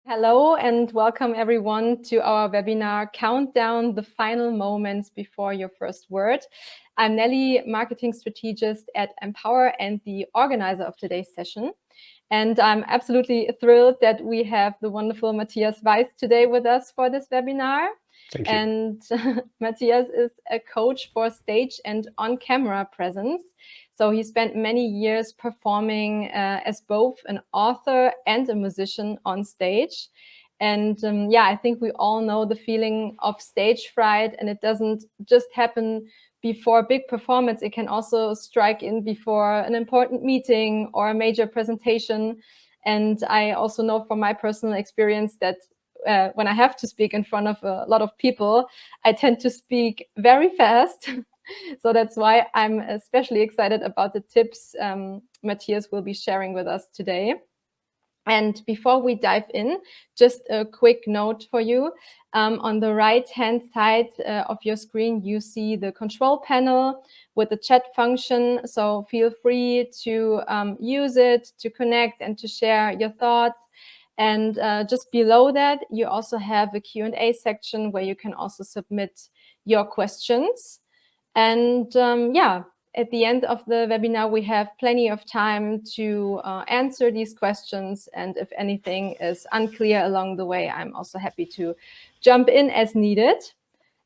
Hello and welcome everyone to our webinar, Countdown the Final Moments Before Your First Word. I'm Nelly, marketing strategist at Empower and the organizer of today's session. And I'm absolutely thrilled that we have the wonderful Matthias Weiss today with us for this webinar. Thank you. And Matthias is a coach for stage and on-camera presence. So he spent many years performing as both an author and a musician on stage. And I think we all know the feeling of stage fright, and it doesn't just happen before a big performance. It can also strike in before an important meeting or a major presentation. And I also know from my personal experience that when I have to speak in front of a lot of people, I tend to speak very fast. So that's why I'm especially excited about the tips Matthias will be sharing with us today. And before we dive in, just a quick note for you. On the right-hand side of your screen, you see the control panel with the chat function. So feel free to use it to connect and to share your thoughts. And just below that, you also have a Q&A section where you can also submit your questions. And at the end of the webinar, we have plenty of time to answer these questions. And if anything is unclear along the way, I'm also happy to jump in as needed.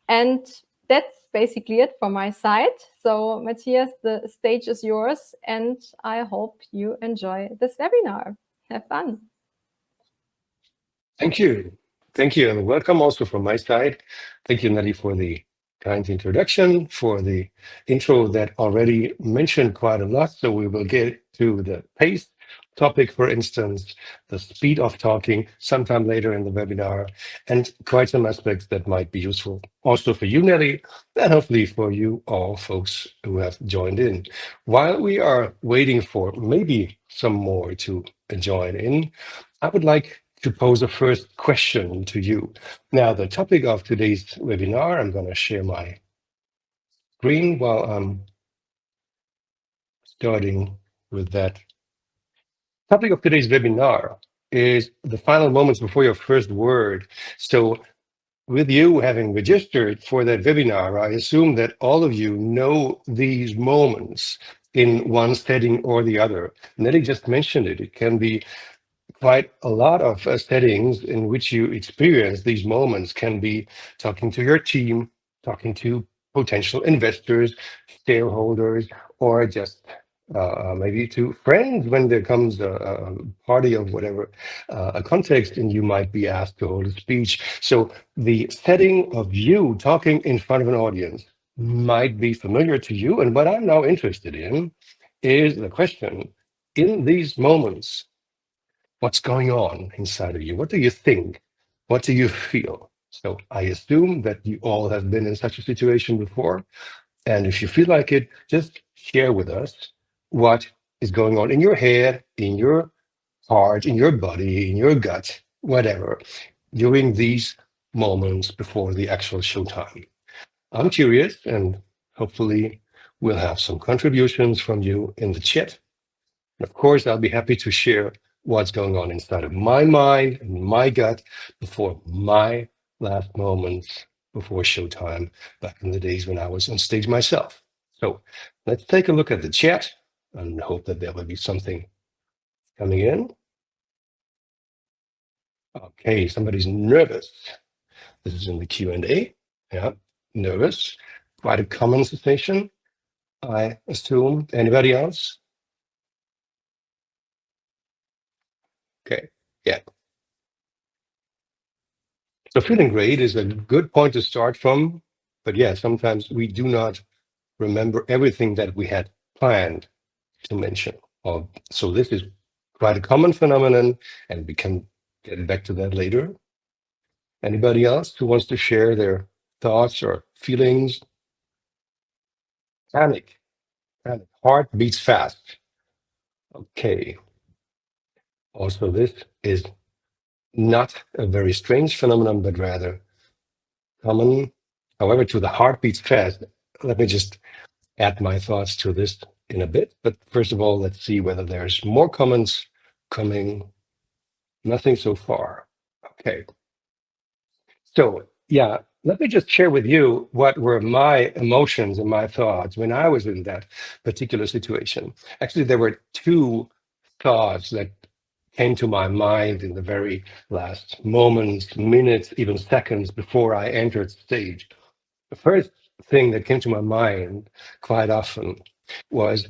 And that's basically it from my side. So Matthias, the stage is yours, and I hope you enjoy this webinar. Have fun. Thank you. Thank you. And welcome also from my side. Thank you, Nelly, for the kind introduction, for the intro that already mentioned quite a lot. So we will get to the pace topic, for instance, the speed of talking sometime later in the webinar, and quite some aspects that might be useful also for you, Nelly, and hopefully for you all folks who have joined in. While we are waiting for maybe some more to join in, I would like to pose a first question to you. Now, the topic of today's webinar, I'm going to share my screen while I'm starting with that. Topic of today's webinar is the final moments before your first word. So with you having registered for that webinar, I assume that all of you know these moments in one setting or the other. Nelly just mentioned it. It can be quite a lot of settings in which you experience these moments. Can be talking to your team, talking to potential investors, shareholders, or just maybe to friends when there comes a party of whatever a context and you might be asked to hold a speech. So the setting of you talking in front of an audience might be familiar to you. And what I'm now interested in is the question, in these moments, what's going on inside of you? What do you think? What do you feel? So I assume that you all have been in such a situation before. And if you feel like it, just share with us what is going on in your head, in your heart, in your body, in your gut, whatever, during these moments before the actual showtime. I'm curious, and hopefully we'll have some contributions from you in the chat. And of course, I'll be happy to share what's going on inside of my mind and my gut before my last moments before showtime back in the days when I was on stage myself. So let's take a look at the chat and hope that there will be something coming in. Okay, somebody's nervous. This is in the Q&A. Yeah, nervous. Quite a common sensation, I assume. Anybody else? Okay, yeah. So feeling great is a good point to start from. But yeah, sometimes we do not remember everything that we had planned to mention. So this is quite a common phenomenon, and we can get back to that later. Anybody else who wants to share their thoughts or feelings? Panic. Panic. Heart beats fast. Okay. Also, this is not a very strange phenomenon, but rather common. However, to the heart beats fast, let me just add my thoughts to this in a bit. But first of all, let's see whether there's more comments coming. Nothing so far. Okay. So, yeah, let me just share with you what were my emotions and my thoughts when I was in that particular situation. Actually, there were two thoughts that came to my mind in the very last moments, minutes, even seconds before I entered stage. The first thing that came to my mind quite often was,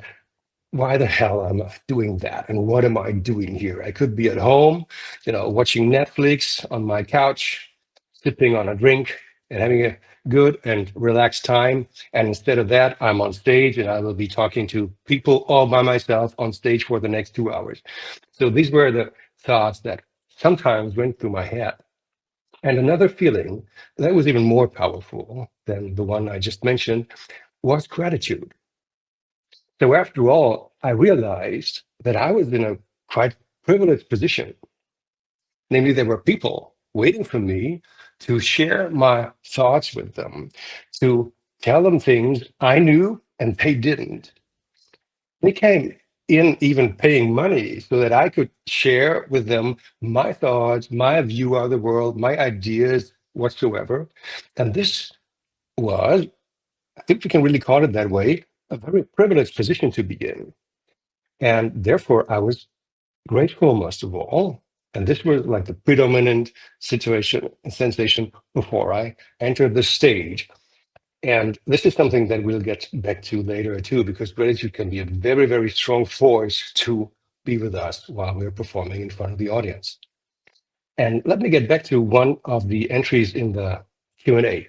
why the hell am I doing that? And what am I doing here? I could be at home, watching Netflix on my couch, sipping on a drink and having a good and relaxed time. And instead of that, I'm on stage and I will be talking to people all by myself on stage for the next 2 hours. So these were the thoughts that sometimes went through my head. And another feeling that was even more powerful than the one I just mentioned was gratitude. So after all, I realized that I was in a quite privileged position. Namely, there were people waiting for me to share my thoughts with them, to tell them things I knew and they didn't. They came in even paying money so that I could share with them my thoughts, my view of the world, my ideas whatsoever. And this was, I think we can really call it that way, a very privileged position to be in. And therefore, I was grateful most of all. And this was like the predominant situation and sensation before I entered the stage. And this is something that we'll get back to later too, because gratitude can be a very, very strong force to be with us while we're performing in front of the audience. And let me get back to one of the entries in the Q&A.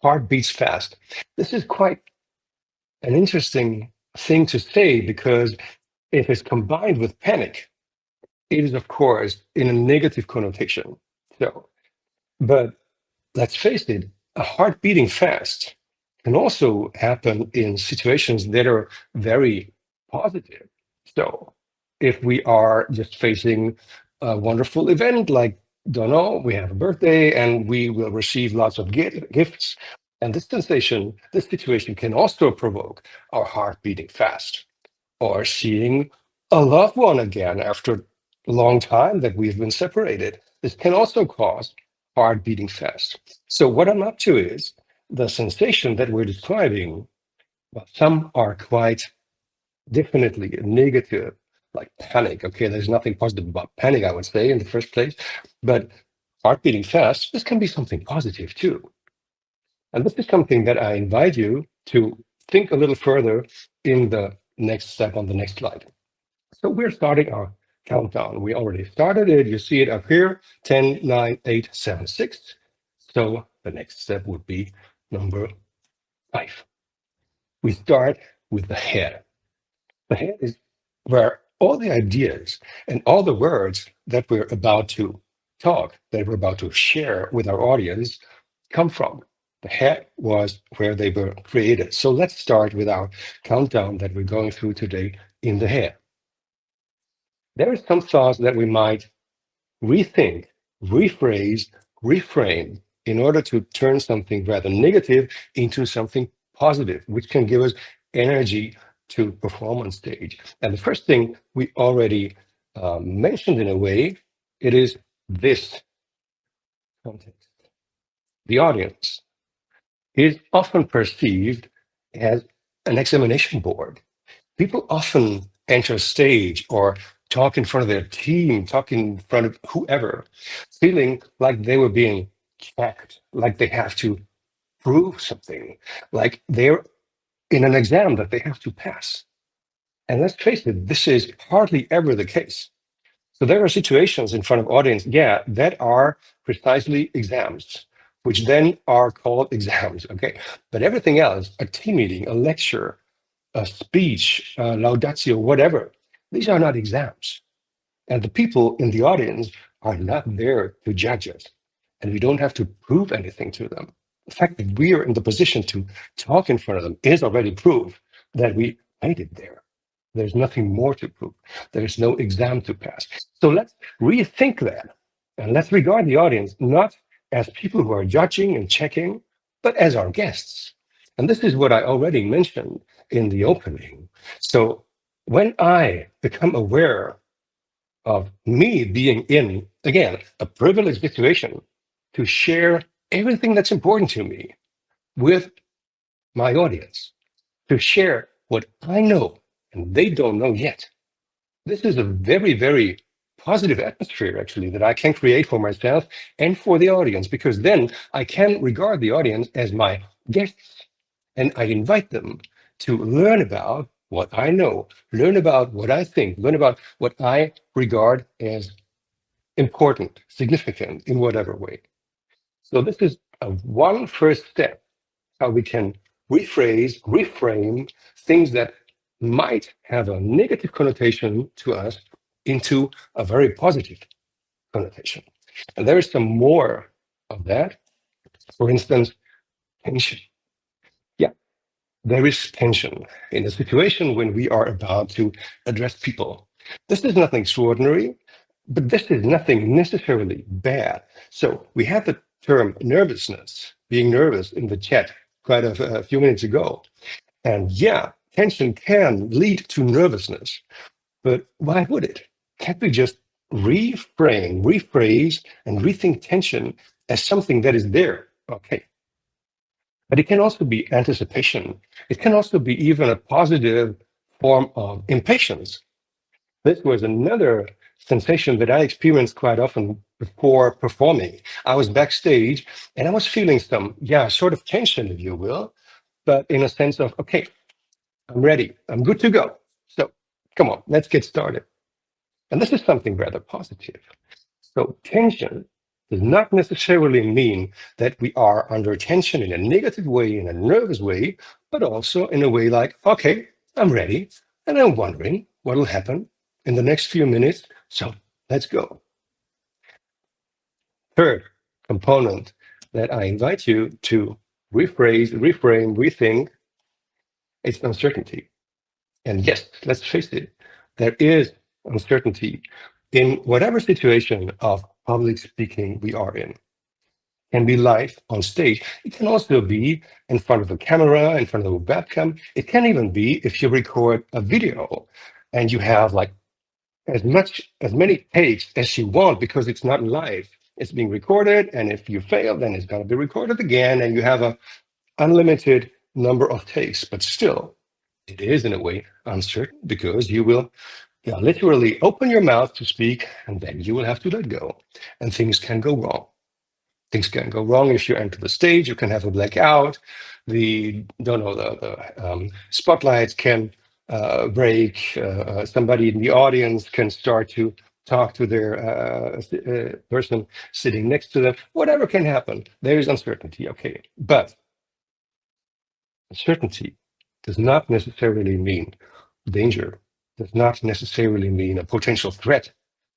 Heart beats fast. This is quite an interesting thing to say because if it's combined with panic, it is, of course, in a negative connotation. So, but let's face it, a heart beating fast can also happen in situations that are very positive. So, if we are just facing a wonderful event like, don't know, we have a birthday and we will receive lots of gifts, and this sensation, this situation can also provoke our heart beating fast or seeing a loved one again after a long time that we've been separated. This can also cause heart beating fast. So what I'm up to is the sensation that we're describing. Well, some are quite definitely negative, like panic. Okay, there's nothing positive about panic, I would say, in the first place. But heart beating fast, this can be something positive too. And this is something that I invite you to think a little further in the next step on the next slide. So we're starting our countdown. We already started it. You see it up here, 10, 9, 8, 7, 6. So the next step would be number 5. We start with the head. The head is where all the ideas and all the words that we're about to talk, that we're about to share with our audience, come from. The head was where they were created. So let's start with our countdown that we're going through today in the head. There are some thoughts that we might rethink, rephrase, reframe in order to turn something rather negative into something positive, which can give us energy to perform on stage. And the first thing we already mentioned in a way, it is this context. The audience is often perceived as an examination board. People often enter stage or talk in front of their team, talk in front of whoever, feeling like they were being checked, like they have to prove something, like they're in an exam that they have to pass. And let's face it, this is hardly ever the case. So there are situations in front of audience, yeah, that are precisely exams, which then are called exams, okay? But everything else, a team meeting, a lecture, a speech, laudatio, whatever. These are not exams. And the people in the audience are not there to judge us. And we don't have to prove anything to them. The fact that we are in the position to talk in front of them is already proof that we made it there. There's nothing more to prove. There's no exam to pass. So let's rethink that. And let's regard the audience not as people who are judging and checking, but as our guests. And this is what I already mentioned in the opening. So when I become aware of me being in, again, a privileged situation to share everything that's important to me with my audience, to share what I know and they don't know yet. This is a very, very positive atmosphere, actually, that I can create for myself and for the audience, because then I can regard the audience as my guests and I invite them to learn about what I know, learn about what I think, learn about what I regard as important, significant in whatever way. So, this is a one first step how we can rephrase, reframe things that might have a negative connotation to us into a very positive connotation. And there is some more of that. For instance, tension. Yeah, there is tension in a situation when we are about to address people. This is nothing extraordinary, but this is nothing necessarily bad. So we have the term nervousness, being nervous in the chat quite a few minutes ago. And yeah, tension can lead to nervousness, but why would it? Can't we just reframe, rephrase, and rethink tension as something that is there? Okay. But it can also be anticipation. It can also be even a positive form of impatience. This was another sensation that I experienced quite often before performing. I was backstage and I was feeling some, yeah, sort of tension, if you will, but in a sense of, okay, I'm ready. I'm good to go. So come on, let's get started. And this is something rather positive. So tension does not necessarily mean that we are under tension in a negative way, in a nervous way, but also in a way like, okay, I'm ready and I'm wondering what will happen in the next few minutes. So let's go. Third component that I invite you to rephrase, reframe, rethink is uncertainty. And yes, let's face it, there is uncertainty in whatever situation of public speaking we are in. It can be live on stage. It can also be in front of a camera, in front of a webcam. It can even be if you record a video and you have like as many takes as you want because it's not live. It's being recorded, and if you fail, then it's going to be recorded again, and you have a unlimited number of takes. But still, it is in a way uncertain because you will, yeah, literally open your mouth to speak and then you will have to let go and things can go wrong. Things can go wrong if you enter the stage. You can have a blackout. The don't know the spotlights can break. Somebody in the audience can start to talk to their person sitting next to them. Whatever can happen. There is uncertainty. Okay, but uncertainty does not necessarily mean danger, does not necessarily mean a potential threat,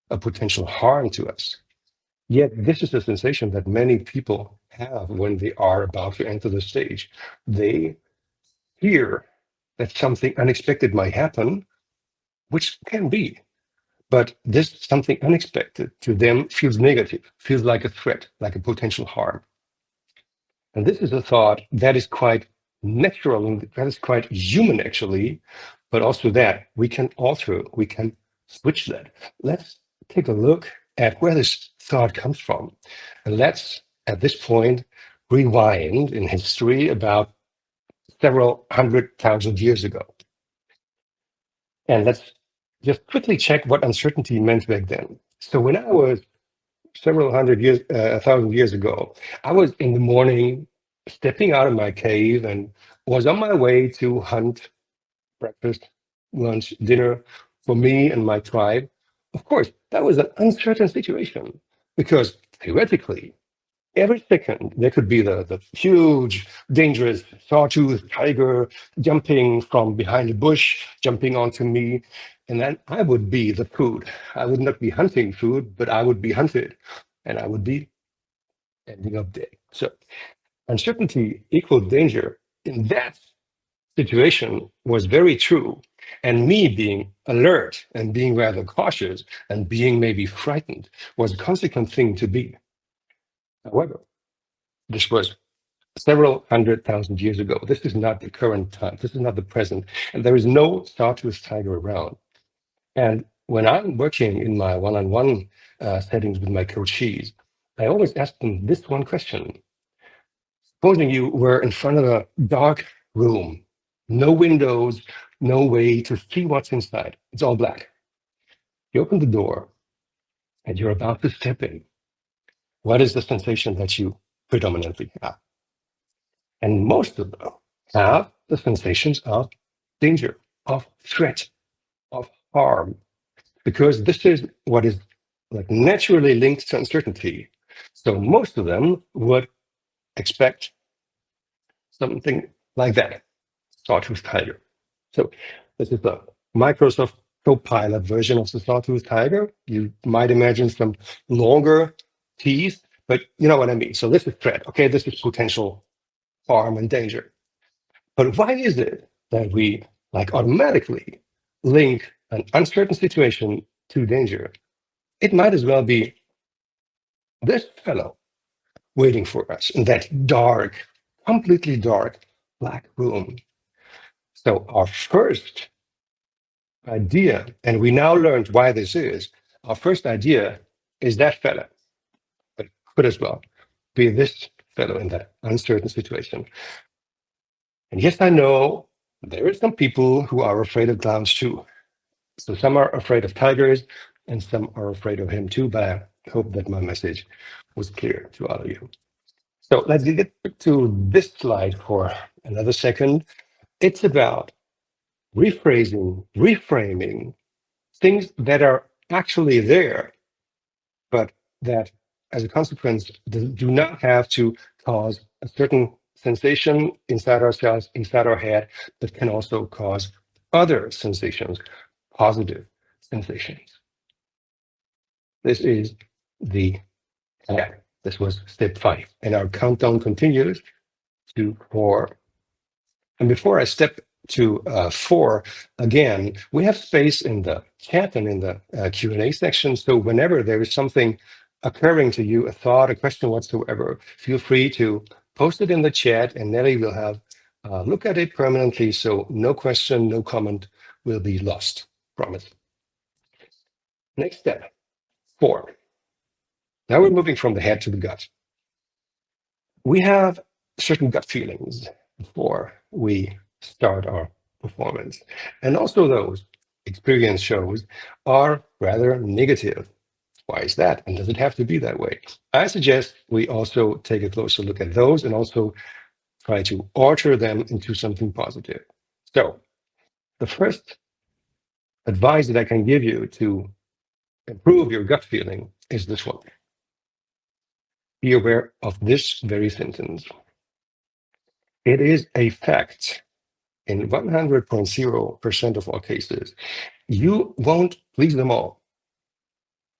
a potential harm to us. Yet, this is a sensation that many people have when they are about to enter the stage. They hear that something unexpected might happen, which can be, but this something unexpected to them feels negative, feels like a threat, like a potential harm. And this is a thought that is quite natural and that is quite human, actually, but also that we can alter, we can switch that. Let's take a look at where this thought comes from. And let's, at this point, rewind in history about several 100,000 years ago. And let's just quickly check what uncertainty meant back then. So when I was several hundred years, 1,000 years ago, I was in the morning stepping out of my cave and was on my way to hunt breakfast, lunch, dinner for me and my tribe. Of course, that was an uncertain situation because theoretically, every second there could be the huge, dangerous sawtooth tiger jumping from behind a bush, jumping onto me. And then I would be the food. I would not be hunting food, but I would be hunted and I would be ending up dead. So uncertainty equal danger in that situation was very true. And me being alert and being rather cautious and being maybe frightened was a consequent thing to be. However, this was several 100,000 years ago. This is not the current time. This is not the present. And there is no sawtooth tiger around. And when I'm working in my one-on-one settings with my coachees, I always ask them this one question. Supposing you were in front of a dark room, no windows, no way to see what's inside. It's all black. You open the door and you're about to step in. What is the sensation that you predominantly have? And most of them have the sensations of danger, of threat, of harm, because this is what is like naturally linked to uncertainty. So most of them would expect something like that, sawtooth tiger. So this is the Microsoft Copilot version of the sawtooth tiger. You might imagine some longer teeth, but you know what I mean. So this is threat. Okay, this is potential harm and danger. But why is it that we like automatically link an uncertain situation to danger? It might as well be this fellow waiting for us in that dark, completely dark black room. So our first idea, and we now learned why this is, our first idea is that fellow, but it could as well be this fellow in that uncertain situation. And yes, I know there are some people who are afraid of clowns too. So some are afraid of tigers and some are afraid of him too, but I hope that my message was clear to all of you. So let's get to this slide for another second. It's about rephrasing, reframing things that are actually there, but that as a consequence do not have to cause a certain sensation inside ourselves, inside our head, but can also cause other sensations, positive sensations. This is the this was step 5, and our countdown continues to 4. And before I step to 4, again, we have space in the chat and in the Q&A section. So whenever there is something occurring to you, a thought, a question whatsoever, feel free to post it in the chat, and Nelly will have look at it permanently. So no question, no comment will be lost. Promise. Next step, 4. Now we're moving from the head to the gut. We have certain gut feelings before we start our performance. And also those, experience shows, are rather negative. Why is that? And does it have to be that way? I suggest we also take a closer look at those and also try to alter them into something positive. So the first advice that I can give you to improve your gut feeling is this one. Be aware of this very sentence. It is a fact in 100.0% of all cases, you won't please them all.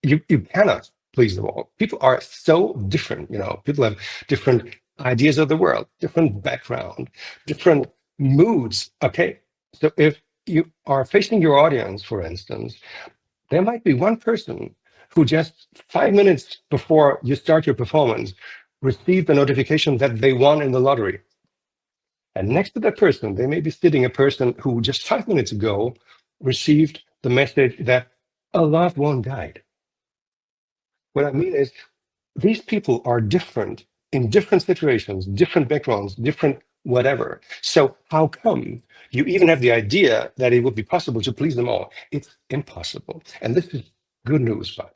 You cannot please them all. People are so different. People have different ideas of the world, different background, different moods. Okay. So if you are facing your audience, for instance, there might be one person who just 5 minutes before you start your performance received a notification that they won in the lottery. And next to that person, there may be sitting a person who just 5 minutes ago received the message that a loved one died. What I mean is, these people are different in different situations, different backgrounds, different whatever. So how come you even have the idea that it would be possible to please them all? It's impossible. And this is good news, by the way.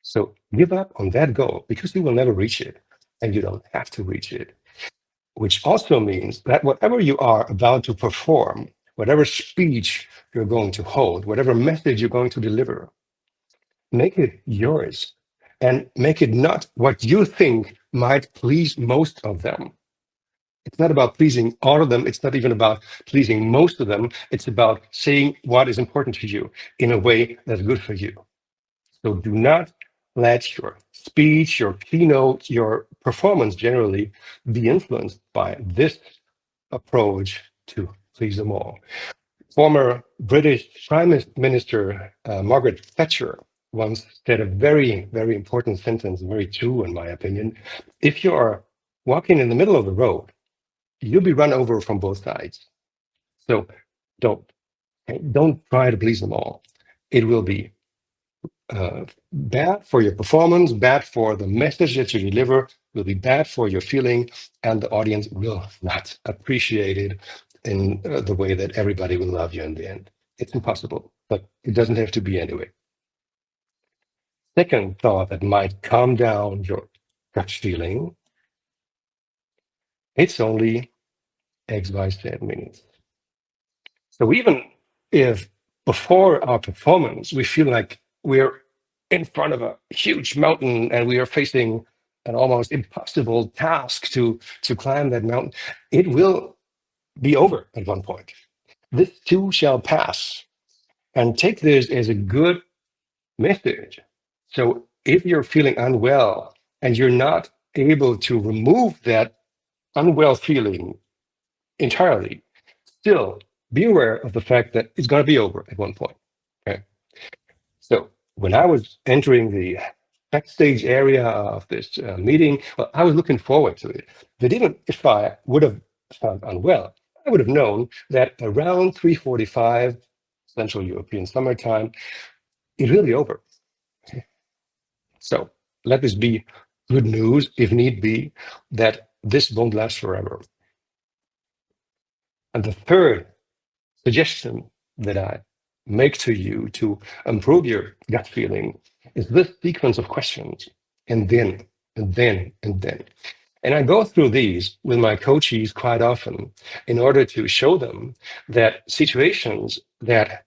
So give up on that goal because you will never reach it, and you don't have to reach it. Which also means that whatever you are about to perform, whatever speech you're going to hold, whatever message you're going to deliver, make it yours and make it not what you think might please most of them. It's not about pleasing all of them. It's not even about pleasing most of them. It's about saying what is important to you in a way that's good for you. So do not let your speech, your keynote, your performance generally be influenced by this approach to please them all. Former British Prime Minister Margaret Thatcher once said a very, very important sentence, very true in my opinion. If you are walking in the middle of the road, you'll be run over from both sides. So don't try to please them all. it will be bad for your performance, bad for the message that you deliver, will be bad for your feeling, and the audience will not appreciate it in the way that everybody will love you in the end. It's impossible, but it doesn't have to be anyway. Second thought that might calm down your gut feeling, it's only X, Y, Z minutes. So even if before our performance, we feel like we're in front of a huge mountain and we are facing an almost impossible task to climb that mountain, it will be over at one point. This too shall pass. And take this as a good message. So if you're feeling unwell and you're not able to remove that unwell feeling entirely, still be aware of the fact that it's going to be over at one point. Okay. So when I was entering the backstage area of this meeting, well, I was looking forward to it. But even if I would have felt unwell, I would have known that around 3:45 Central European summertime, it will be over. So let this be good news, if need be, that this won't last forever. And the third suggestion that I make to you to improve your gut feeling is this sequence of questions, and then, and then, and then. And I go through these with my coachees quite often in order to show them that situations that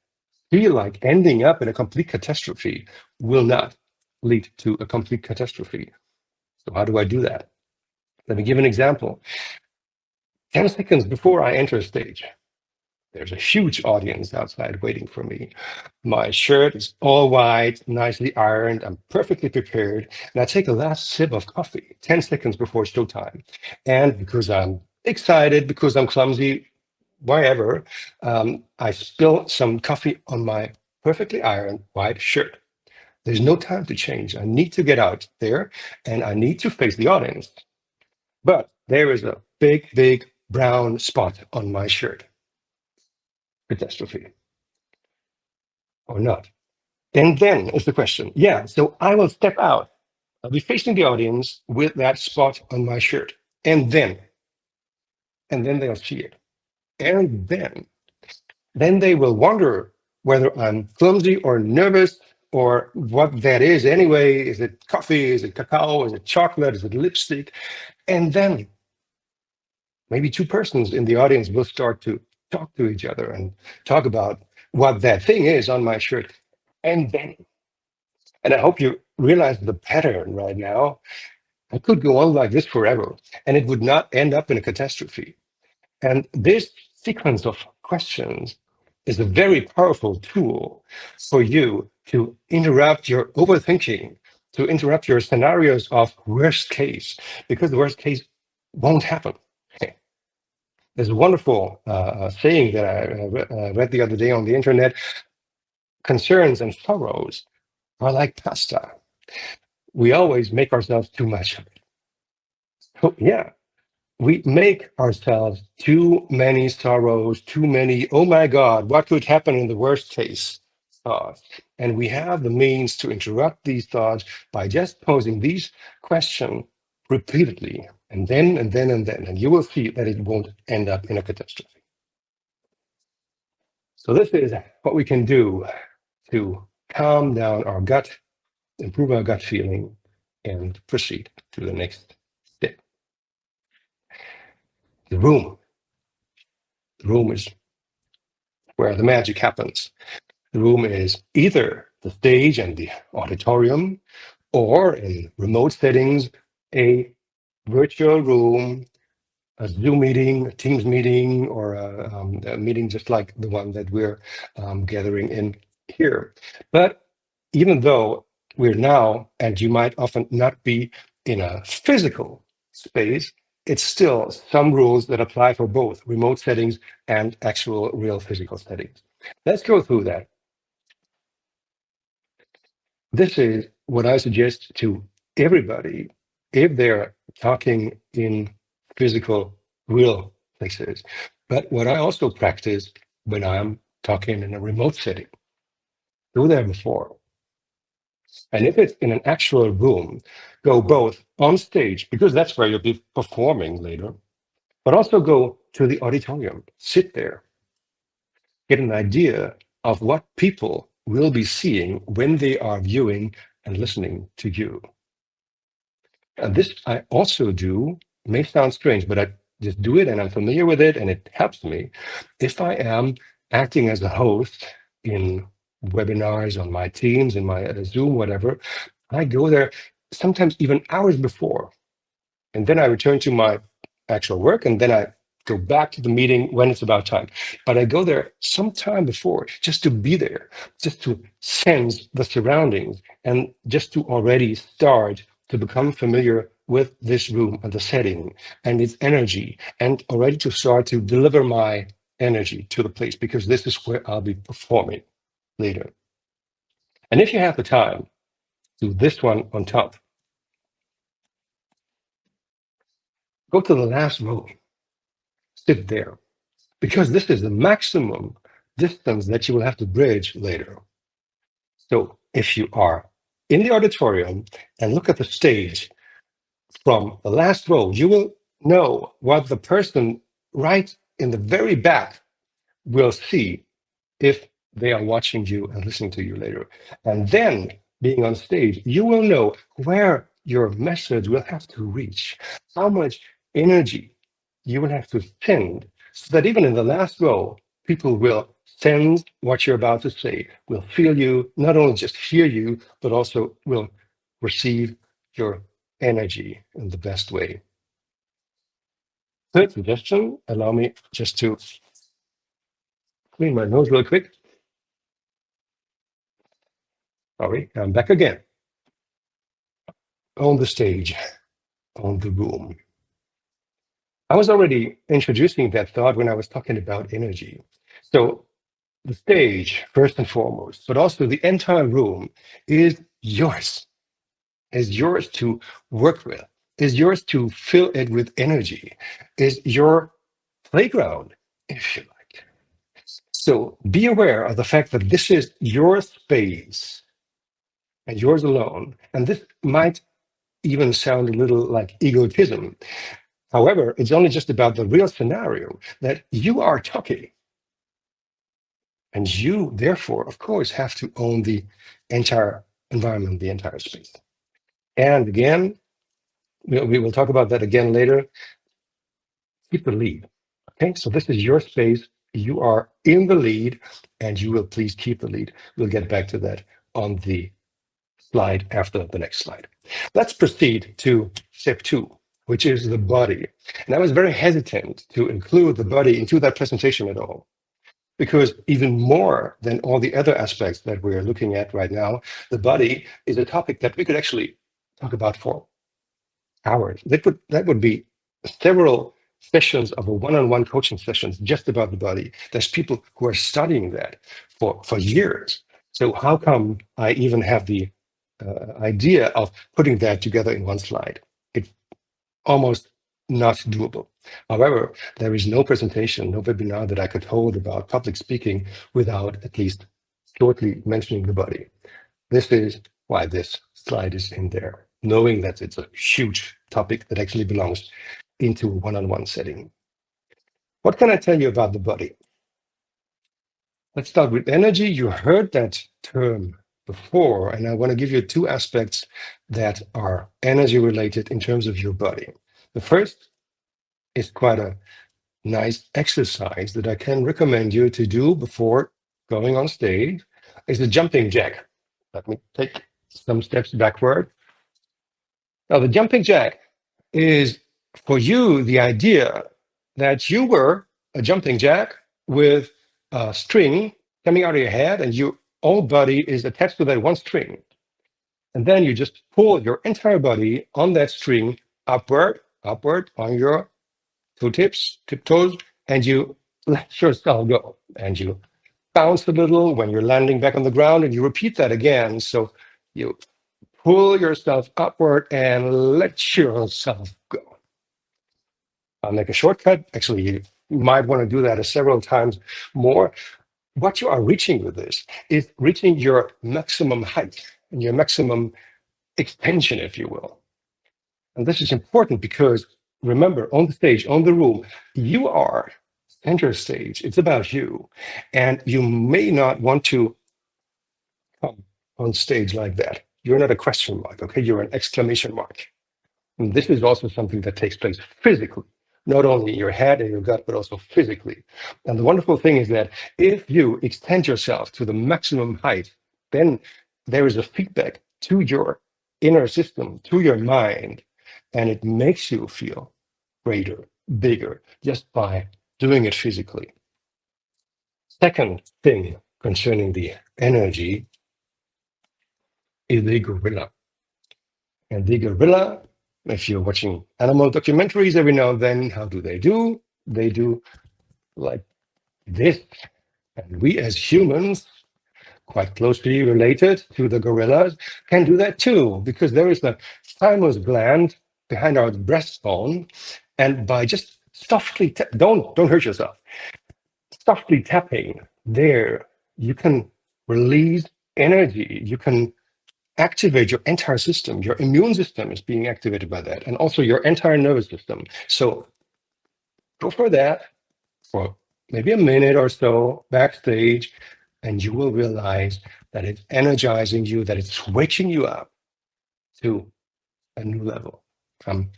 feel like ending up in a complete catastrophe will not lead to a complete catastrophe. So how do I do that? Let me give an example. 10 seconds before I enter a stage, there's a huge audience outside waiting for me. My shirt is all white, nicely ironed. I'm perfectly prepared. And I take a last sip of coffee 10 seconds before showtime. And because I'm excited, because I'm clumsy, whatever, I spill some coffee on my perfectly ironed white shirt. There's no time to change. I need to get out there and I need to face the audience. But there is a big, big brown spot on my shirt. Catastrophe or not? And then is the question. Yeah, so I will step out. I'll be facing the audience with that spot on my shirt. And then they'll see it. And then they will wonder whether I'm clumsy or nervous or what that is anyway. Is it coffee? Is it cacao? Is it chocolate? Is it lipstick? And then maybe two persons in the audience will start to talk to each other and talk about what that thing is on my shirt. And then, and I hope you realize the pattern right now. I could go on like this forever, and it would not end up in a catastrophe. And this sequence of questions is a very powerful tool for you to interrupt your overthinking, to interrupt your scenarios of worst case, because the worst case won't happen. There's a wonderful saying that I read the other day on the internet. Concerns and sorrows are like pasta. We always make ourselves too much of it. So, yeah, we make ourselves too many sorrows, too many, oh my God, what could happen in the worst case thoughts. And we have the means to interrupt these thoughts by just posing these questions repeatedly, and then, and then, and then. And you will see that it won't end up in a catastrophe. So this is what we can do to calm down our gut, improve our gut feeling, and proceed to the next step. The room. The room is where the magic happens. The room is either the stage and the auditorium, or in remote settings, a virtual room, a Zoom meeting, a Teams meeting, or a meeting just like the one that we're gathering in here. But even though we're now, and you might often not be in a physical space, it's still some rules that apply for both remote settings and actual real physical settings. Let's go through that. This is what I suggest to everybody if they're talking in physical, real places. But what I also practice when I'm talking in a remote setting. Go there before. And if it's in an actual room, go both on stage, because that's where you'll be performing later, but also go to the auditorium, sit there, get an idea of what people will be seeing when they are viewing and listening to you. And this I also do, may sound strange, but I just do it and I'm familiar with it and it helps me. If I am acting as a host in webinars on my Teams, in my Zoom, whatever, I go there sometimes even hours before. And then I return to my actual work and then I go back to the meeting when it's about time. But I go there sometime before just to be there, just to sense the surroundings and just to already start to become familiar with this room and the setting and its energy and already to start to deliver my energy to the place because this is where I'll be performing later. And if you have the time, do this one on top. Go to the last row, sit there, because this is the maximum distance that you will have to bridge later. So if you are in the auditorium and look at the stage from the last row, you will know what the person right in the very back will see if they are watching you and listening to you later. And then being on stage, you will know where your message will have to reach, how much energy you will have to spend so that even in the last row, people will sense what you're about to say, will feel you, not only just hear you, but also will receive your energy in the best way. Third suggestion, allow me just to clean my nose real quick. Sorry, I'm back again. On the stage, on the room. I was already introducing that thought when I was talking about energy. So the stage, first and foremost, but also the entire room is yours to work with, is yours to fill it with energy, is your playground, if you like. So be aware of the fact that this is your space and yours alone. And this might even sound a little like egotism. However, it's only just about the real scenario that you are talking. And you, therefore, of course, have to own the entire environment, the entire space. And again, we will talk about that again later. Keep the lead. Okay, so this is your space. You are in the lead, and you will please keep the lead. We'll get back to that on the slide after the next slide. Let's proceed to step 2, which is the body. And I was very hesitant to include the body into that presentation at all, because even more than all the other aspects that we're looking at right now, the body is a topic that we could actually talk about for hours. That would be several sessions of a one-on-one coaching sessions just about the body. There's people who are studying that for years. So how come I even have the idea of putting that together in one slide? It's almost not doable. However, there is no presentation, no webinar that I could hold about public speaking without at least shortly mentioning the body. This is why this slide is in there, knowing that it's a huge topic that actually belongs into a one-on-one setting. What can I tell you about the body? Let's start with energy. You heard that term before, and I want to give you 2 aspects that are energy related in terms of your body. The first is quite a nice exercise that I can recommend you to do before going on stage, is the jumping jack. Let me take some steps backward. Now, the jumping jack is for you the idea that you were a jumping jack with a string coming out of your head, and your whole body is attached to that one string. And then you just pull your entire body on that string upward on your tiptoes, and you let yourself go. And you bounce a little when you're landing back on the ground, and you repeat that again. So you pull yourself upward and let yourself go. I'll make a shortcut. Actually, you might want to do that several times more. what you are reaching with this is reaching your maximum height and your maximum extension, if you will. And this is important because remember, on the stage, on the room, you are center stage. It's about you. And you may not want to come on stage like that. You're not a question mark, okay? You're an exclamation mark. And this is also something that takes place physically, not only in your head and your gut, but also physically. And the wonderful thing is that if you extend yourself to the maximum height, then there is a feedback to your inner system, to your mind, and it makes you feel greater, bigger, just by doing it physically. Second thing concerning the energy is the gorilla. And the gorilla, if you're watching animal documentaries every now and then, how do? They do like this. And we as humans, quite closely related to the gorillas, can do that too, because there is the thymus gland behind our breastbone. And by just softly, don't hurt yourself, softly tapping there, you can release energy. You can activate your entire system. Your immune system is being activated by that, and also your entire nervous system. So go for that for maybe a minute or so backstage, and you will realize that it's energizing you, that it's waking you up to a new level. I'm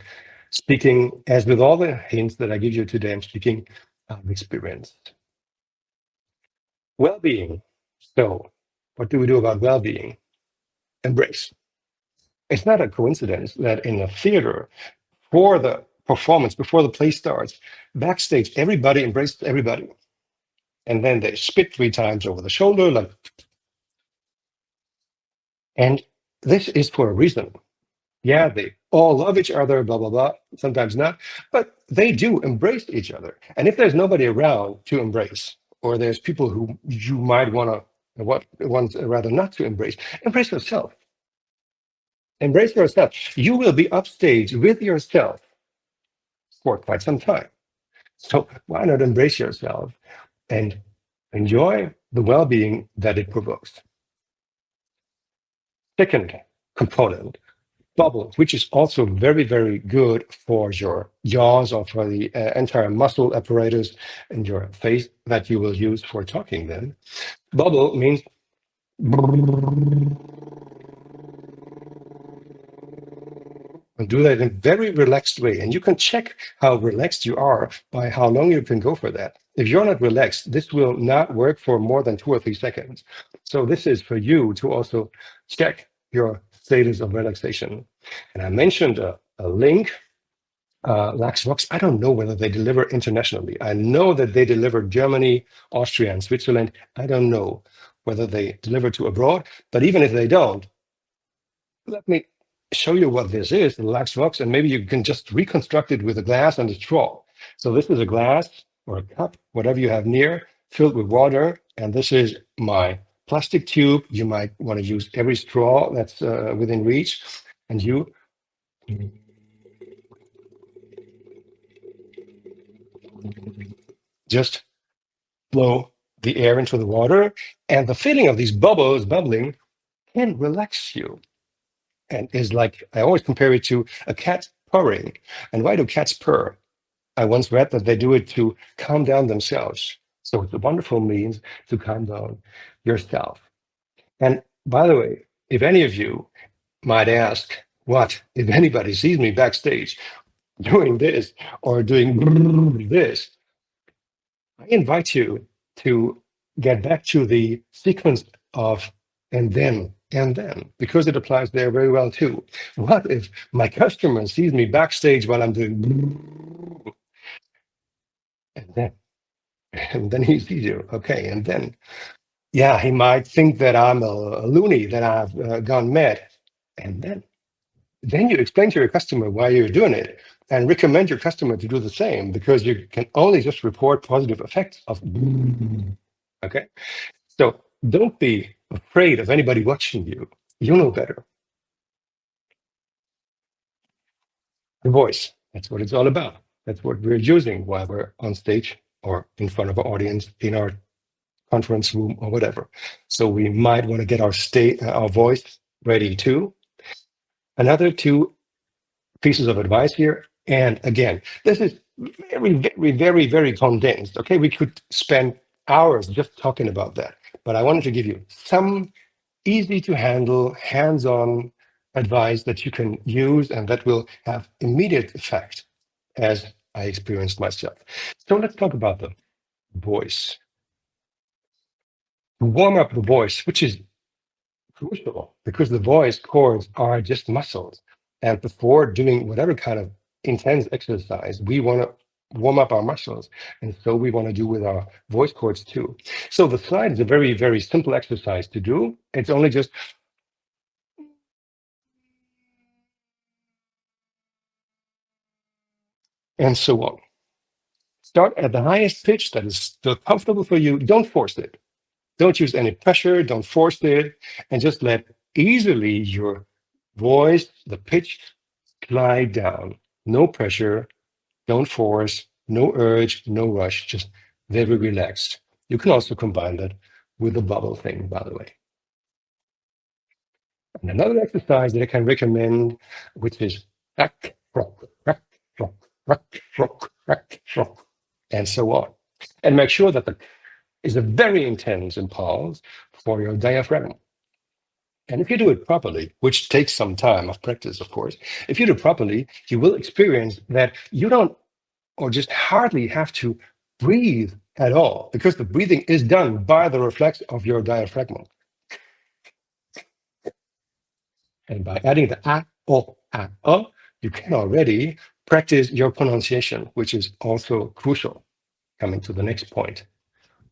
speaking, as with all the hints that I give you today, I'm speaking of experience. Well-being. So what do we do about well-being? Embrace. It's not a coincidence that in a theater, for the performance, before the play starts, backstage, everybody embraces everybody. And then they spit 3 times over the shoulder, like, and this is for a reason. Yeah, they all love each other, blah, blah, blah. Sometimes not, but they do embrace each other. And if there's nobody around to embrace, or there's people who you might want rather not to embrace yourself. Embrace yourself. You will be upstage with yourself for quite some time. So why not embrace yourself and enjoy the well-being that it provokes? Second component, bubble, which is also very, very good for your jaws or for the entire muscle apparatus in your face that you will use for talking then. Bubble means and do that in a very relaxed way. And you can check how relaxed you are by how long you can go for that. If you're not relaxed, this will not work for more than 2 or 3 seconds. So this is for you to also check your status of relaxation. And I mentioned a link, LaxVox. I don't know whether they deliver internationally. I know that they deliver Germany, Austria, and Switzerland. I don't know whether they deliver to abroad, but even if they don't, let me show you what this is, the LaxVox, and maybe you can just reconstruct it with a glass and a straw. So this is a glass or a cup, whatever you have near, filled with water, and this is my plastic tube. You might want to use every straw that's within reach, and you just blow the air into the water, and the feeling of these bubbles bubbling can relax you. And is like, I always compare it to a cat purring. And why do cats purr? I once read that they do it to calm down themselves. So it's a wonderful means to calm down yourself. And by the way, if any of you might ask, what if anybody sees me backstage doing this or doing this, I invite you to get back to the sequence of and then, because it applies there very well too. What if my customer sees me backstage while I'm doing and then? And then he sees you, okay, and then, yeah, he might think that I'm a loony, that I've gone mad, and then you explain to your customer why you're doing it, and recommend your customer to do the same, because you can only just report positive effects of, okay. So don't be afraid of anybody watching you. You know better. The voice. That's what it's all about. That's what we're using while we're on stage or in front of our audience in our conference room or whatever. So we might want to get our voice ready too. Another two pieces of advice here. And again, this is very, very, very, very condensed. Okay, we could spend hours just talking about that. But I wanted to give you some easy to handle, hands-on advice that you can use and that will have immediate effect, as I experienced myself. So let's talk about the voice. Warm up the voice, which is crucial because the voice cords are just muscles. And before doing whatever kind of intense exercise, we want to warm up our muscles. And so we want to do with our voice cords too. So the slide is a very, very simple exercise to do. It's only just and so on. Start at the highest pitch that is still comfortable for you. Don't force it. Don't use any pressure. Don't force it. And just let easily your voice, the pitch, glide down. No pressure. Don't force. No urge. No rush. Just very relaxed. You can also combine that with the bubble thing, by the way. And another exercise that I can recommend, which is rack, rock, rack, rock, rack, rock, rack, rock, and so on. And make sure that the is a very intense impulse for your diaphragm. And if you do it properly, which takes some time of practice, of course, if you do it properly, you will experience that you don't or just hardly have to breathe at all because the breathing is done by the reflex of your diaphragm. And by adding the a, you can already practice your pronunciation, which is also crucial. Coming to the next point,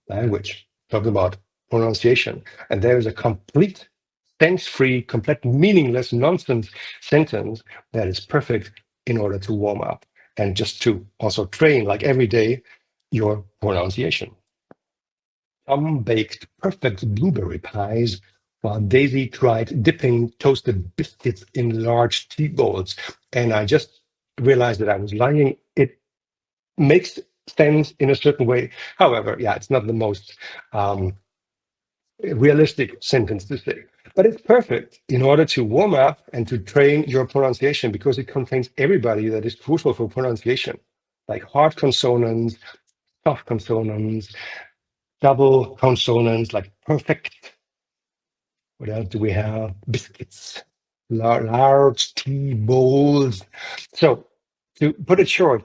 language. Talk about pronunciation. And there is a complete sense-free, complete meaningless nonsense sentence that is perfect in order to warm up and just to also train, like every day, your pronunciation. Some baked perfect blueberry pies, while Daisy tried dipping toasted biscuits in large tea bowls. And I just realized that I was lying. It makes sense in a certain way. However, yeah, it's not the most realistic sentence to say. But it's perfect in order to warm up and to train your pronunciation because it contains everybody that is crucial for pronunciation, like hard consonants, soft consonants, double consonants, like perfect. What else do we have? Biscuits, large tea bowls. So to put it short,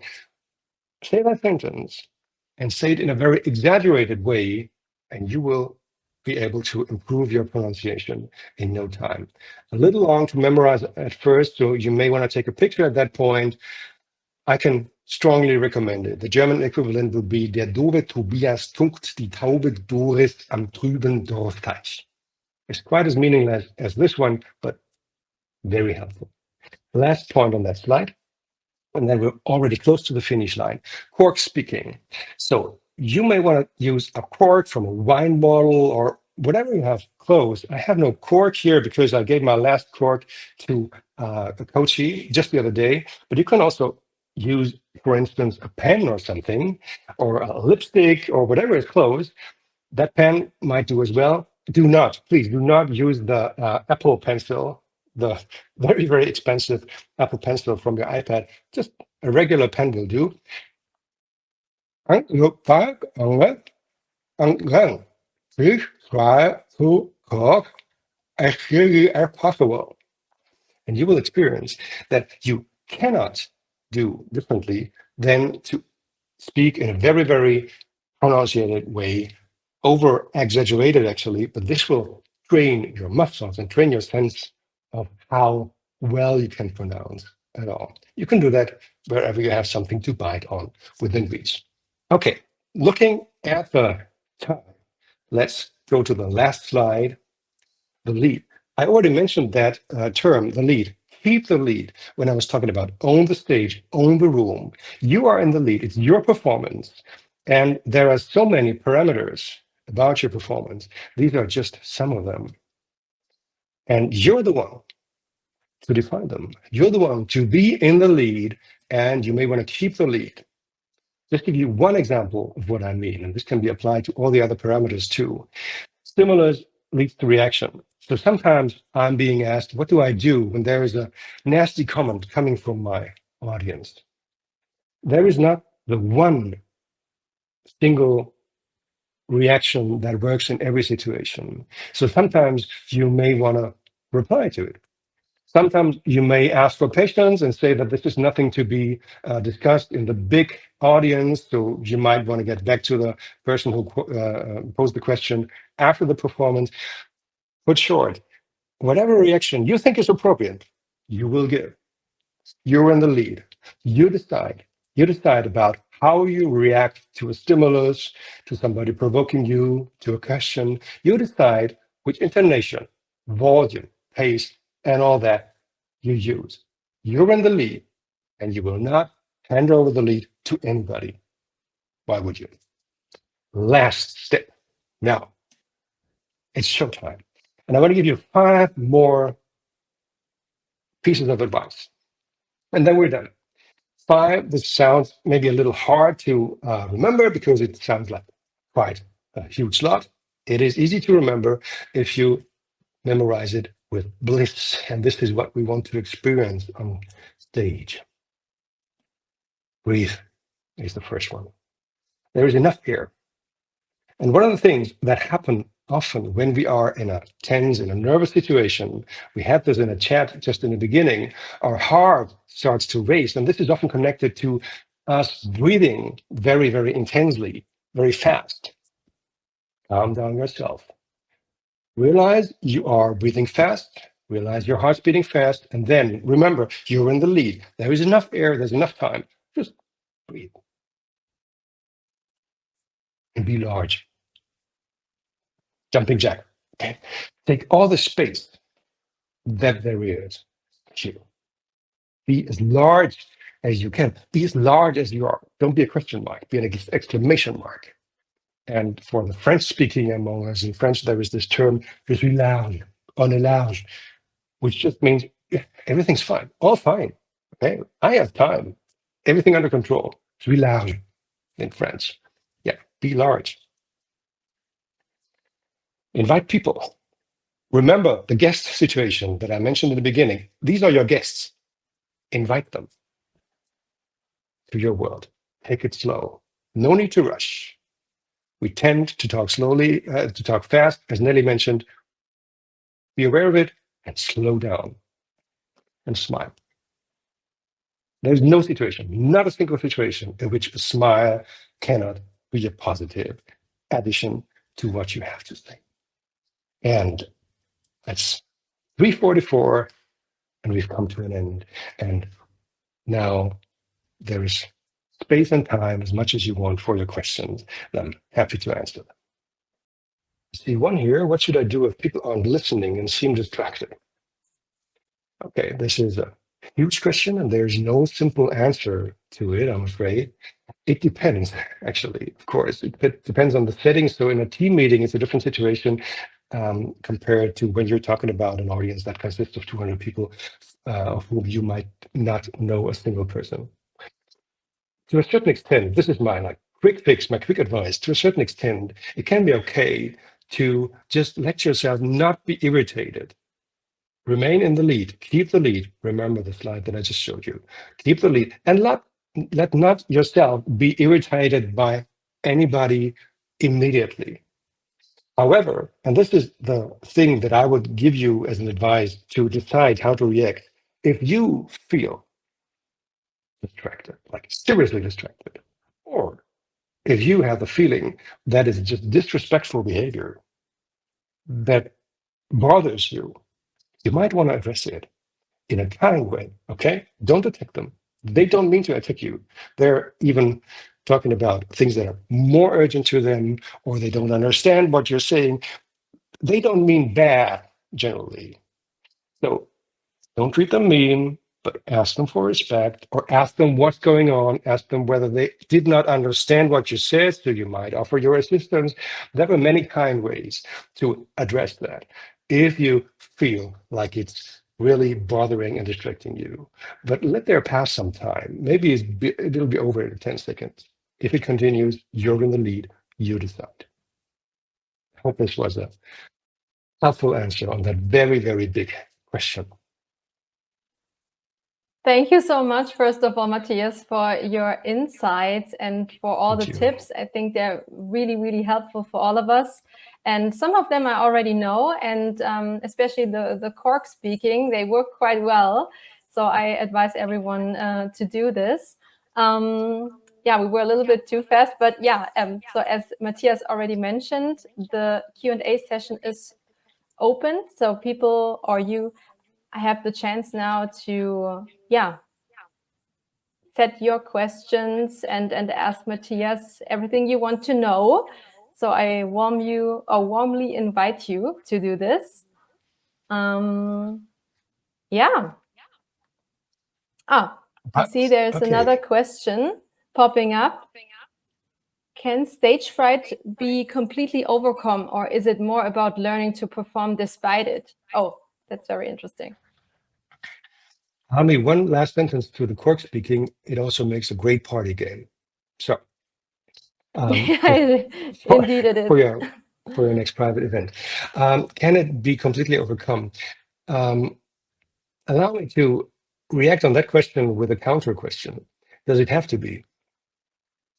say that sentence and say it in a very exaggerated way, and you will be able to improve your pronunciation in no time. A little long to memorize at first, so you may want to take a picture at that point. I can strongly recommend it. The German equivalent would be Der doofe Tobias tunkt die Taube Doris am trüben Dorfteich. It's quite as meaningless as this one, but very helpful. Last point on that slide, and then we're already close to the finish line. Cork speaking. So you may want to use a cork from a wine bottle or whatever you have close. I have no cork here because I gave my last cork to a coachee just the other day, but you can also use, for instance, a pen or something, or a lipstick or whatever is close. That pen might do as well. Do not, please do not use the Apple Pencil, the very, very expensive Apple Pencil from your iPad. Just a regular pen will do. And look back on it, and then please try to talk as clearly as possible. And you will experience that you cannot do differently than to speak in a very, very pronunciated way, over exaggerated actually, but this will train your muscles and train your sense of how well you can pronounce at all. You can do that wherever you have something to bite on within reach. Okay, looking at the time, let's go to the last slide, the lead. I already mentioned that term, the lead. Keep the lead when I was talking about own the stage, own the room. You are in the lead. It's your performance. And there are so many parameters about your performance. These are just some of them. And you're the one to define them. You're the one to be in the lead, and you may want to keep the lead. Just give you one example of what I mean, and this can be applied to all the other parameters too. Stimulus leads to reaction. So sometimes I'm being asked, what do I do when there is a nasty comment coming from my audience? There is not the one single reaction that works in every situation. So sometimes you may want to reply to it. Sometimes you may ask for patience and say that this is nothing to be discussed in the big audience. So you might want to get back to the person who posed the question after the performance. But short, whatever reaction you think is appropriate, you will give. You're in the lead. You decide. You decide about how you react to a stimulus, to somebody provoking you, to a question. You decide which intonation, volume, pace, and all that you use. You're in the lead, and you will not hand over the lead to anybody. Why would you? Last step. Now, it's showtime. And I want to give you 5 more pieces of advice. And then we're done. 5, this sounds maybe a little hard to remember because it sounds like quite a huge lot. It is easy to remember if you memorize it with bliss. And this is what we want to experience on stage. Breathe is the first one. There is enough air. And one of the things that happen often when we are in a tense, in a nervous situation, we had this in a chat just in the beginning, our heart starts to race. And this is often connected to us breathing very, very intensely, very fast. Calm down yourself. Realize you are breathing fast. Realize your heart's beating fast. And then remember, you're in the lead. There is enough air. There's enough time. Just breathe and be large. Jumping jack. Okay. Take all the space that there is here. Be as large as you can. Be as large as you are. Don't be a question mark. Be an exclamation mark. And for the French-speaking among us in French, there is this term, je suis large, on est large, which just means yeah, everything's fine, all fine. Okay, I have time, everything under control. Je suis large in French. Yeah, be large. Invite people. Remember the guest situation that I mentioned in the beginning. These are your guests. Invite them to your world. Take it slow. No need to rush. We tend to talk slowly, to talk fast, as Nelly mentioned. Be aware of it and slow down and smile. There's no situation, not a single situation in which a smile cannot be a positive addition to what you have to say. And that's 3:44, and we've come to an end. And now there is space and time as much as you want for your questions, and I'm happy to answer them. See one here. What should I do if people aren't listening and seem distracted? Okay, this is a huge question, and there's no simple answer to it, I'm afraid. It depends, actually, of course. It depends on the setting. So in a team meeting, it's a different situation compared to when you're talking about an audience that consists of 200 people, of whom you might not know a single person. To a certain extent, this is my quick fix, my quick advice. To a certain extent, it can be okay to just let yourself not be irritated. Remain in the lead, keep the lead. Remember the slide that I just showed you. Keep the lead and let not yourself be irritated by anybody immediately. However, and this is the thing that I would give you as an advice to decide how to react. If you feel distracted, like seriously distracted, or if you have the feeling that is just disrespectful behavior that bothers you, you might want to address it in a kind way, okay? Don't attack them. They don't mean to attack you. They're even talking about things that are more urgent to them, or they don't understand what you're saying. They don't mean bad generally. So don't treat them mean, but ask them for respect, or ask them what's going on. Ask them whether they did not understand what you said, so you might offer your assistance. There are many kind ways to address that. If you feel like it's really bothering and distracting you, but let there pass some time. Maybe it'll be over in 10 seconds. If it continues, you're in the lead. You decide. I hope this was a helpful answer on that very, very big question. Thank you so much, first of all, Matthias, for your insights and for all the tips. I think they're really, really helpful for all of us. And some of them I already know, and especially the cork speaking, they work quite well. So I advise everyone to do this. Yeah, we were a little bit too fast, but yeah. So as Matthias already mentioned, the Q&A session is open. So people or you have the chance now to, yeah, set your questions and ask Matthias everything you want to know. So I warmly invite you to do this. Yeah. I see there's another question popping up. Can stage fright be completely overcome, or is it more about learning to perform despite it? Oh, that's very interesting. Only one last sentence to the cork speaking. It also makes a great party game. So, indeed it is. For your next private event, can it be completely overcome? Allow me to react on that question with a counter question. Does it have to be?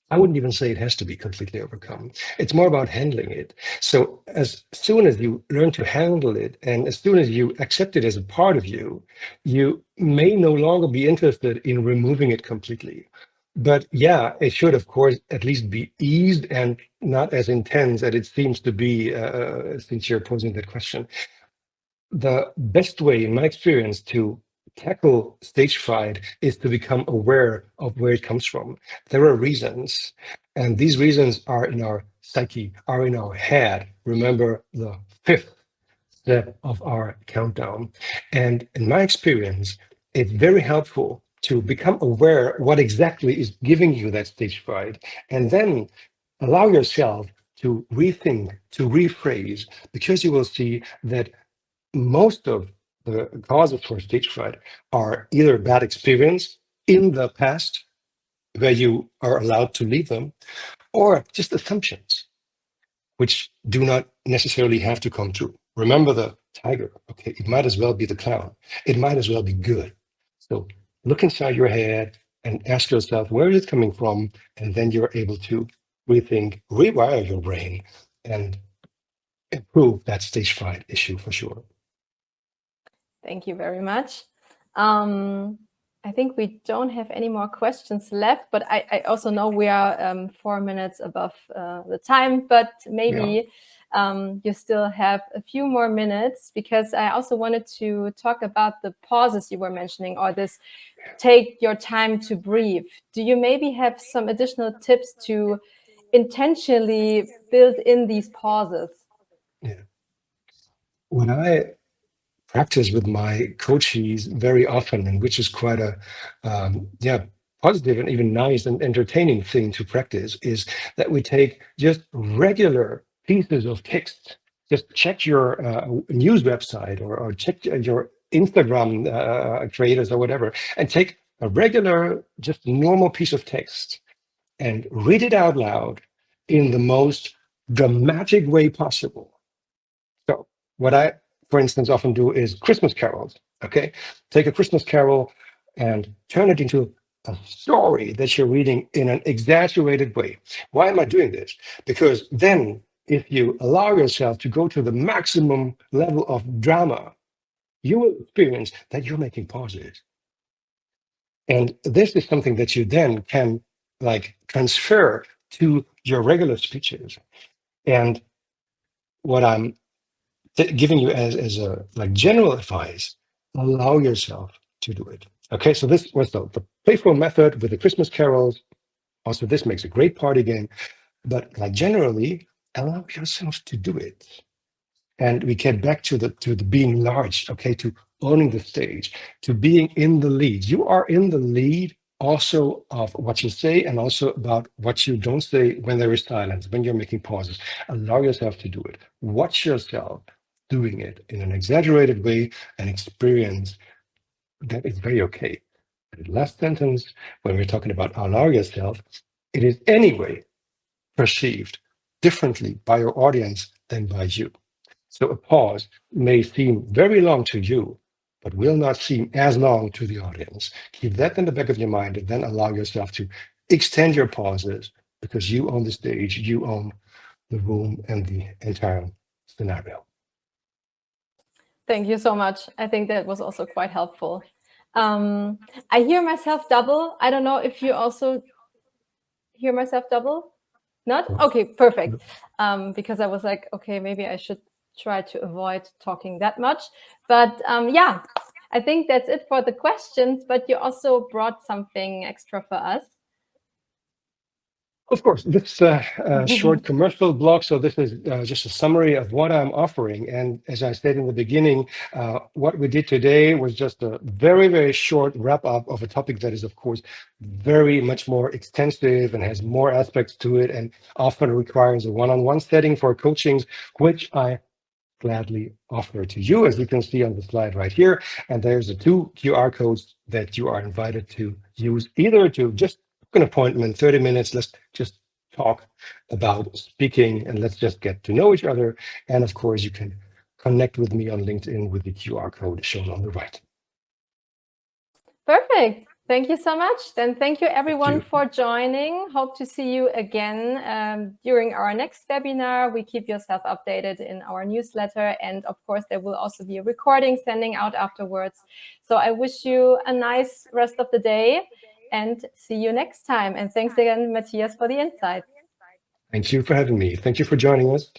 I wouldn't even say it has to be completely overcome. It's more about handling it. So as soon as you learn to handle it, and as soon as you accept it as a part of you, you may no longer be interested in removing it completely. But yeah, it should, of course, at least be eased and not as intense as it seems to be since you're posing that question. The best way, in my experience, to tackle stage fright is to become aware of where it comes from. There are reasons, and these reasons are in our psyche, are in our head. Remember the fifth step of our countdown. And in my experience, it's very helpful to become aware what exactly is giving you that stage fright, and then allow yourself to rethink, to rephrase, because you will see that most of the causes for stage fright are either bad experience in the past where you are allowed to leave them, or just assumptions which do not necessarily have to come true. Remember the tiger. Okay, it might as well be the clown. It might as well be good. So look inside your head and ask yourself, where is it coming from? And then you're able to rethink, rewire your brain, and improve that stage fright issue for sure. Thank you very much. I think we don't have any more questions left, but I also know we are 4 minutes above the time, but maybe you still have a few more minutes, because I also wanted to talk about the pauses you were mentioning, or this take your time to breathe. Do you maybe have some additional tips to intentionally build in these pauses? Yeah. When I practice with my coaches very often, and which is quite a positive and even nice and entertaining thing to practice, is that we take just regular pieces of text. Just check your news website, or check your Instagram creators or whatever, and take a regular, just normal piece of text and read it out loud in the most dramatic way possible. So what I, for instance, often do is Christmas carols. Okay, take a Christmas carol and turn it into a story that you're reading in an exaggerated way. Why am I doing this? Because then, if you allow yourself to go to the maximum level of drama, you will experience that you're making pauses. And this is something that you then can transfer to your regular speeches. And what I'm giving you as a general advice, allow yourself to do it. Okay, so this was the playful method with the Christmas carols. Also, this makes a great party game, but generally, allow yourself to do it. And we get back to the being large, okay, to owning the stage, to being in the lead. You are in the lead also of what you say, and also about what you don't say when there is silence, when you're making pauses. Allow yourself to do it. Watch yourself doing it in an exaggerated way and experience that it's very okay. The last sentence, when we're talking about allow yourself, it is anyway perceived differently by your audience than by you. So a pause may seem very long to you, but will not seem as long to the audience. Keep that in the back of your mind and then allow yourself to extend your pauses because you own the stage, you own the room and the entire scenario. Thank you so much. I think that was also quite helpful. I hear myself double. I don't know if you also hear myself double. Not? Okay, perfect. Because I was like, okay, maybe I should try to avoid talking that much. But yeah, I think that's it for the questions, but you also brought something extra for us. Of course, this short commercial block. So this is just a summary of what I'm offering. And as I said in the beginning, what we did today was just a very, very short wrap up of a topic that is, of course, very much more extensive and has more aspects to it and often requires a one-on-one setting for coachings, which I gladly offer to you, as you can see on the slide right here. And there's the 2 QR codes that you are invited to use, either to just book an appointment, 30 minutes, let's just talk about speaking and let's just get to know each other. And of course, you can connect with me on LinkedIn with the QR code shown on the right. Perfect. Thank you so much. Then thank you everyone for joining. Hope to see you again during our next webinar. We keep yourself updated in our newsletter. And of course, there will also be a recording sending out afterwards. So I wish you a nice rest of the day and see you next time. And thanks again, Matthias, for the insights. Thank you for having me. Thank you for joining us.